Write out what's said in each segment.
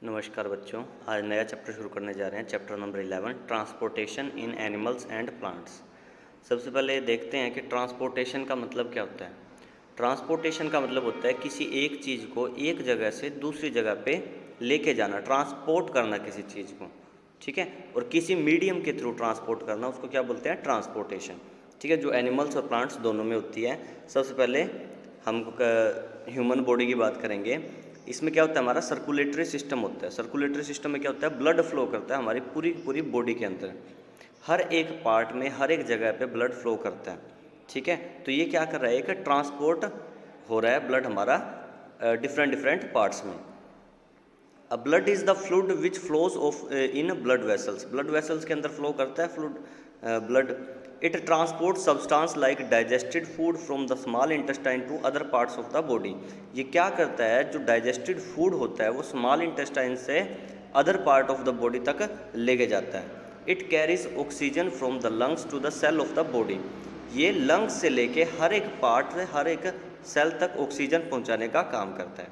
नमस्कार बच्चों, आज नया चैप्टर शुरू करने जा रहे हैं। Chapter number 11, transportation in animals and plants. सबसे पहले देखते हैं कि ट्रांसपोर्टेशन का मतलब क्या होता है। ट्रांसपोर्टेशन का मतलब होता है किसी एक चीज़ को एक जगह से दूसरी जगह पे लेके जाना, ट्रांसपोर्ट करना किसी चीज़ को, ठीक है। और किसी मीडियम के थ्रू ट्रांसपोर्ट करना, उसको क्या बोलते हैं, ट्रांसपोर्टेशन, ठीक है। जो एनिमल्स और प्लांट्स दोनों में होती है। सबसे पहले हम ह्यूमन बॉडी की बात करेंगे। इसमें क्या होता है, हमारा सर्कुलेटरी सिस्टम होता है। सर्कुलेटरी सिस्टम में क्या होता है, ब्लड फ्लो करता है हमारी पूरी पूरी बॉडी के अंदर, हर एक पार्ट में, हर एक जगह पे ब्लड फ्लो करता है, ठीक है। तो ये क्या कर रहा है कि ट्रांसपोर्ट हो रहा है ब्लड हमारा डिफरेंट डिफरेंट पार्ट्स में। अब blood is the fluid which flows of in blood vessels. Blood vessels के अंदर फ्लो करता है fluid blood. It transport substance like digested food from the small intestine to other parts of the body. ये क्या करता है, जो digested food होता है वो स्मॉल इंटेस्टाइन से other part of the body तक लेके जाता है। It carries oxygen from the lungs to the cell of the body. ये लंग्स से लेके हर एक पार्ट, हर एक सेल तक ऑक्सीजन पहुंचाने का काम करता है।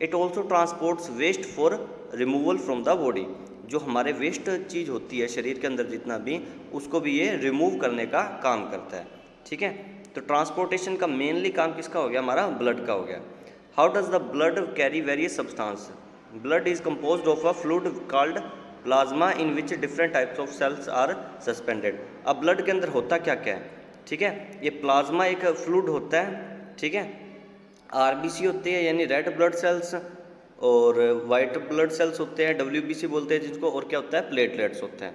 It also transports waste for removal from the body. जो हमारे वेस्ट चीज़ होती है शरीर के अंदर जितना भी, उसको भी ये रिमूव करने का काम करता है, ठीक है। तो ट्रांसपोर्टेशन का मेनली काम किसका हो गया, हमारा ब्लड का हो गया। How does the blood carry various substance. Blood is composed of a fluid called plasma in which different types of cells are suspended. अब ब्लड के अंदर होता क्या क्या है, ठीक है। ये प्लाज्मा एक फ्लूइड होता है, ठीक है। आरबीसी होते हैं यानी रेड ब्लड सेल्स, और वाइट ब्लड सेल्स होते हैं, डब्ल्यूबीसी बोलते हैं जिसको, और क्या होता है, प्लेटलेट्स होते हैं,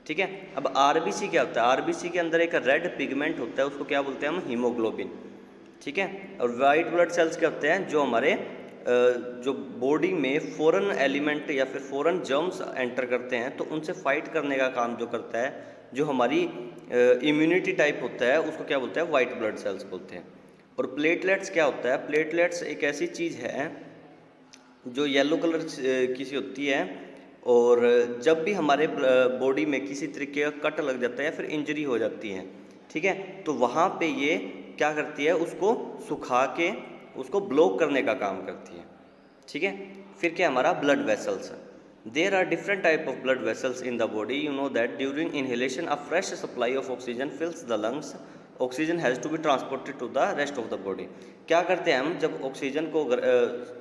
ठीक है। अब आरबीसी क्या होता है, आरबीसी के अंदर एक रेड पिगमेंट होता है, उसको क्या बोलते हैं हम, हीमोग्लोबिन, ठीक है। और वाइट ब्लड सेल्स क्या होते हैं, जो हमारे जो बॉडी में फॉरेन एलिमेंट या फिर फॉरेन जर्म्स एंटर करते हैं तो उनसे फाइट करने का काम जो करता है, जो हमारी इम्यूनिटी टाइप होता है, उसको क्या बोलते हैं, वाइट ब्लड सेल्स बोलते हैं। और प्लेटलेट्स क्या होता है, प्लेटलेट्स एक ऐसी चीज़ है जो येलो कलर की होती है, और जब भी हमारे बॉडी में किसी तरीके का कट लग जाता है या फिर इंजरी हो जाती है, ठीक है, तो वहाँ पे ये क्या करती है, उसको सुखा के उसको ब्लॉक करने का काम करती है, ठीक है। फिर क्या हमारा blood vessels. There are different type of blood vessels in the body. You know that during inhalation a fresh supply of oxygen fills the lungs. Oxygen has to be transported to the rest of the body. क्या करते हैं हम, जब oxygen को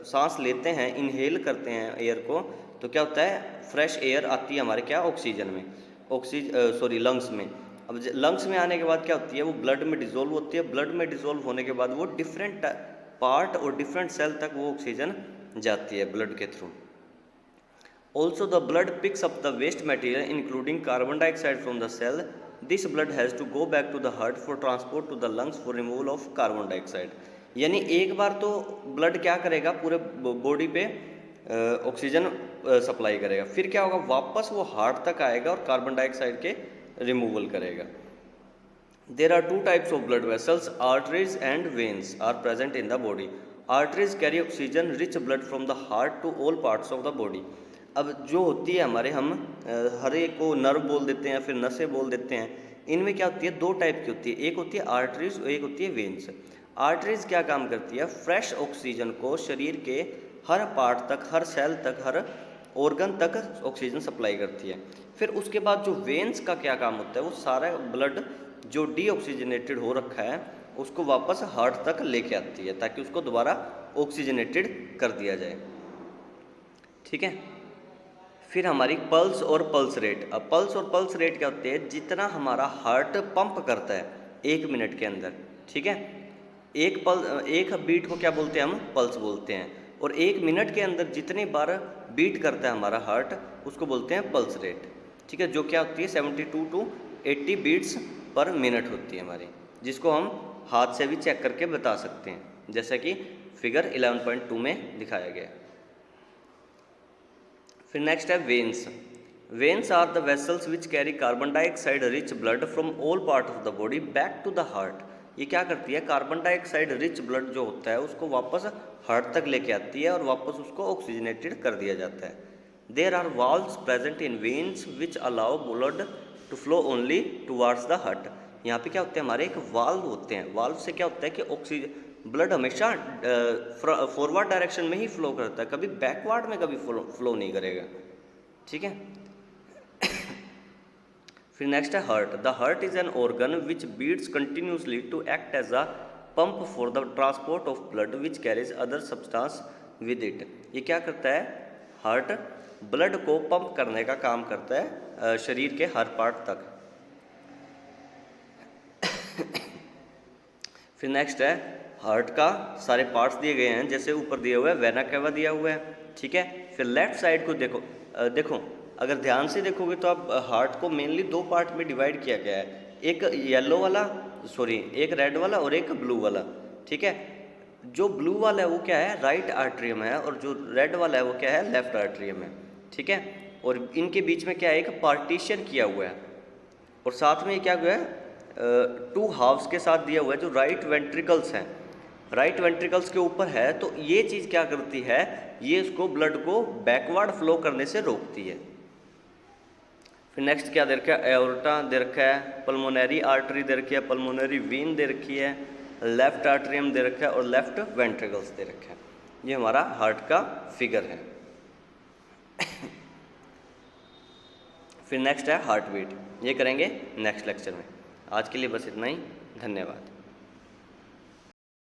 सांस लेते हैं, inhale करते हैं एयर को, तो क्या होता है, फ्रेश एयर आती है हमारे क्या, ऑक्सीजन में, लंग्स में। अब लंग्स में आने के बाद क्या होती है, वो ब्लड में डिजोल्व होती है। ब्लड में डिजोल्व होने के बाद वो डिफरेंट पार्ट और डिफरेंट सेल तक वो ऑक्सीजन जाती है ब्लड के through. Also, the blood picks up the waste material, including carbon dioxide from the cell. This blood has to go back to the heart for transport to the lungs for removal of carbon dioxide. यानी एक बार तो blood क्या करेगा, पूरे body पे oxygen supply करेगा, फिर क्या होगा, वापस वो हार्ट तक आएगा और कार्बन डाइऑक्साइड के रिमूवल करेगा। There are two types of blood vessels, arteries and veins are present in the body. Arteries carry oxygen rich blood from the heart to all parts of the body. अब जो होती है हमारे, हम हर एक को नर्व बोल देते हैं या फिर नसें बोल देते हैं। इनमें क्या होती है, दो टाइप की होती है, एक होती है आर्टरीज और एक होती है वेन्स। आर्टरीज क्या काम करती है, फ्रेश ऑक्सीजन को शरीर के हर पार्ट तक, हर सेल तक, हर ऑर्गन तक ऑक्सीजन सप्लाई करती है। फिर उसके बाद जो वेन्स का क्या काम होता है, वो सारा ब्लड जो डीऑक्सीजनेटेड हो रखा है उसको वापस हार्ट तक लेके आती है, ताकि उसको दोबारा ऑक्सीजनेटेड कर दिया जाए, ठीक है। फिर हमारी पल्स और पल्स रेट। अब पल्स और पल्स रेट क्या होते हैं, जितना हमारा हार्ट पंप करता है 1 मिनट के अंदर, ठीक है, एक बीट को क्या बोलते हैं हम, पल्स बोलते हैं। और 1 मिनट के अंदर जितनी बार बीट करता है हमारा हार्ट, उसको बोलते हैं पल्स रेट, ठीक है। जो क्या होती है 72 to 80 बीट्स पर मिनट होती है हमारी, जिसको हम हाथ से भी चेक करके बता सकते हैं, जैसा कि फिगर 11.2 में दिखाया गया है। फिर नेक्स्ट है veins. Veins are the vessels which carry carbon dioxide rich blood from all part of the body back to the heart. ये क्या करती है, कार्बन डाइऑक्साइड रिच ब्लड जो होता है उसको वापस हार्ट तक लेके आती है और वापस उसको ऑक्सीजनेटेड कर दिया जाता है। There are valves present in veins which allow blood to flow only towards the heart. यहाँ पे क्या होते हैं, हमारे एक वाल्व होते हैं। वाल्व से क्या होता है कि ब्लड हमेशा फॉरवर्ड डायरेक्शन में ही फ्लो करता है, कभी बैकवर्ड में कभी फ्लो नहीं करेगा। ठीक है। फिर नेक्स्ट है heart. The heart is an organ which beats continuously to act as a pump for the transport of blood which carries other substance with it. ये क्या करता है? हार्ट ब्लड को पंप करने का काम करता है शरीर के हर पार्ट तक। फिर नेक्स्ट है हार्ट का सारे पार्ट्स दिए गए हैं, जैसे ऊपर दिया हुआ है वेना केवा दिया हुआ है। ठीक है। फिर लेफ्ट साइड को देखो, देखो अगर ध्यान से देखोगे तो आप हार्ट को मेनली दो पार्ट में डिवाइड किया गया है, एक येलो वाला, सॉरी एक रेड वाला और एक ब्लू वाला। ठीक है। जो ब्लू वाला है वो क्या है? राइट आर्टरियम है, और जो रेड वाला है वो क्या है? लेफ्ट आर्टरियम है। ठीक है। और इनके बीच में क्या है? एक पार्टीशन किया हुआ है, और साथ में क्या हुआ है? टू हाफ्स के साथ दिया हुआ है जो राइट वेंट्रिकल्स हैं, राइट वेंट्रिकल्स के ऊपर है। तो ये चीज़ क्या करती है? ये उसको ब्लड को बैकवर्ड फ्लो करने से रोकती है। फिर नेक्स्ट क्या दे रखा है? एओर्टा दे रखा है, पल्मोनरी आर्टरी दे रखी है, पल्मोनरी वेन दे रखी है, लेफ्ट आर्टरियम दे रखा है और लेफ्ट वेंट्रिकल्स दे रखा है। ये हमारा हार्ट का फिगर है। फिर नेक्स्ट है हार्ट बीट, ये करेंगे नेक्स्ट लेक्चर में। आज के लिए बस इतना ही, धन्यवाद।